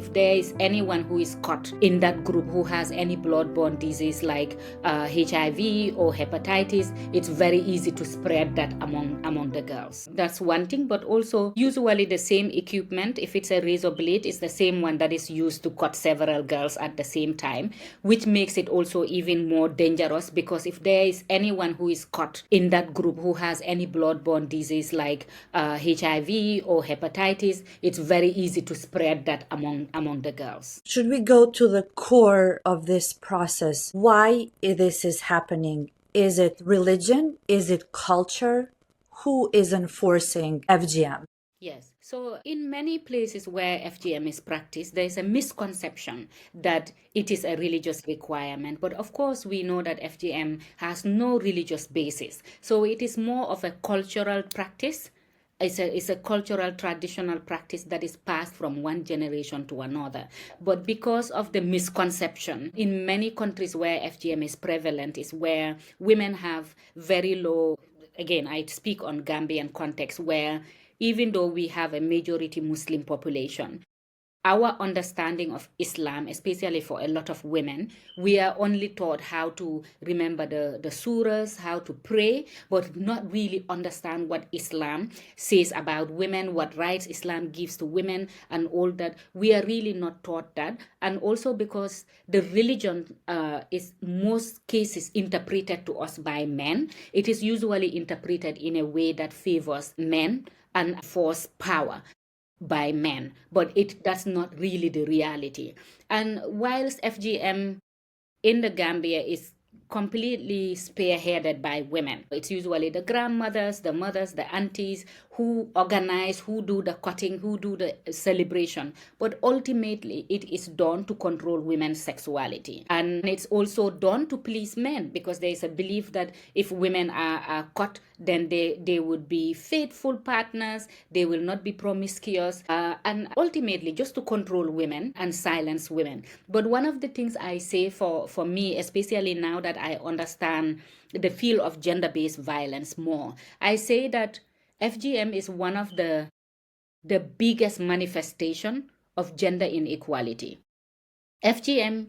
If there is anyone who is caught in that group who has any blood-borne disease like HIV or hepatitis, it's very easy to spread that among the girls. That's one thing, but also usually the same equipment, if it's a razor blade, is the same one that is used to cut several girls at the same time, which makes it also even more dangerous, because if there is anyone who is caught in that group who has any blood-borne disease like HIV or hepatitis, it's very easy to spread that among the girls. Should we go to the core of this process? Why this is happening? Is it religion? Is it culture? Who is enforcing FGM? Yes. So in many places where FGM is practiced, there is a misconception that it is a religious requirement. But of course, we know that FGM has no religious basis. So it is more of a cultural practice. It's a cultural, traditional practice that is passed from one generation to another. But because of the misconception, in many countries where FGM is prevalent is where women have very low, again, I speak on Gambian context, where even though we have a majority Muslim population, our understanding of Islam, especially for a lot of women, we are only taught how to remember the surahs, how to pray, but not really understand what Islam says about women, what rights Islam gives to women, and all that. We are really not taught that. And also because the religion is most cases interpreted to us by men, it is usually interpreted in a way that favors men and force power by men, but that's not really the reality. And whilst FGM in the Gambia is completely spearheaded by women, it's usually the grandmothers, the mothers, the aunties who organize, who do the cutting, who do the celebration. But ultimately, it is done to control women's sexuality. And it's also done to please men, because there is a belief that if women are cut, then they would be faithful partners, they will not be promiscuous, and ultimately just to control women and silence women. But one of the things I say for me, especially now that I understand the field of gender-based violence more, I say that FGM is one of the biggest manifestation of gender inequality. FGM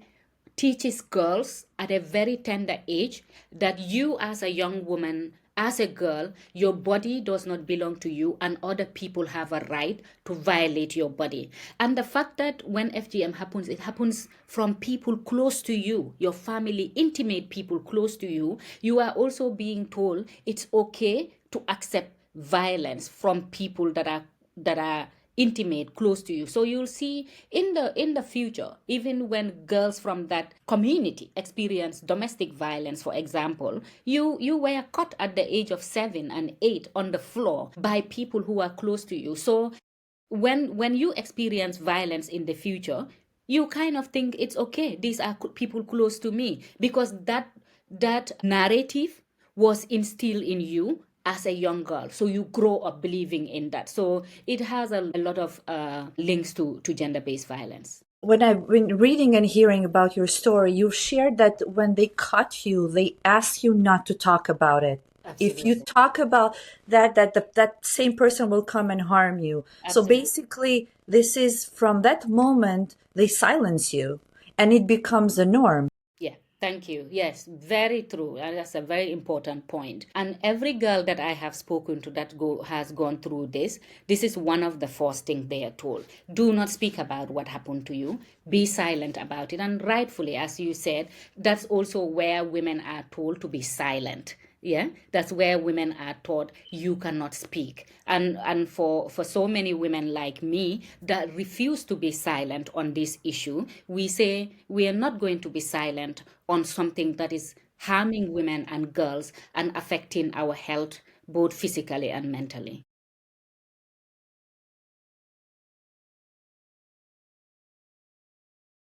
teaches girls at a very tender age that you as a young woman, as a girl, your body does not belong to you and other people have a right to violate your body. And the fact that when FGM happens, it happens from people close to you, your family, intimate people close to you, you are also being told it's okay to accept violence from people that are intimate, close to you. So you'll see in the future, even when girls from that community experience domestic violence, for example, you were caught at the age of 7 and 8 on the floor by people who are close to you. So when you experience violence in the future, you kind of think it's okay, these are people close to me, because that narrative was instilled in you as a young girl. So you grow up believing in that. So it has a lot of links to gender-based violence. When I've been reading and hearing about your story, you've shared that when they cut you, they ask you not to talk about it. Absolutely. If you talk about that same person will come and harm you. Absolutely. So basically, this is from that moment, they silence you and it becomes a norm. Yeah, thank you. Yes, very true. And that's a very important point. And every girl that I have spoken to that has gone through this is one of the first things they are told. Do not speak about what happened to you. Be silent about it. And rightfully, as you said, that's also where women are told to be silent. Yeah, that's where women are taught you cannot speak. And for so many women like me that refuse to be silent on this issue, we say we are not going to be silent on something that is harming women and girls and affecting our health both physically and mentally.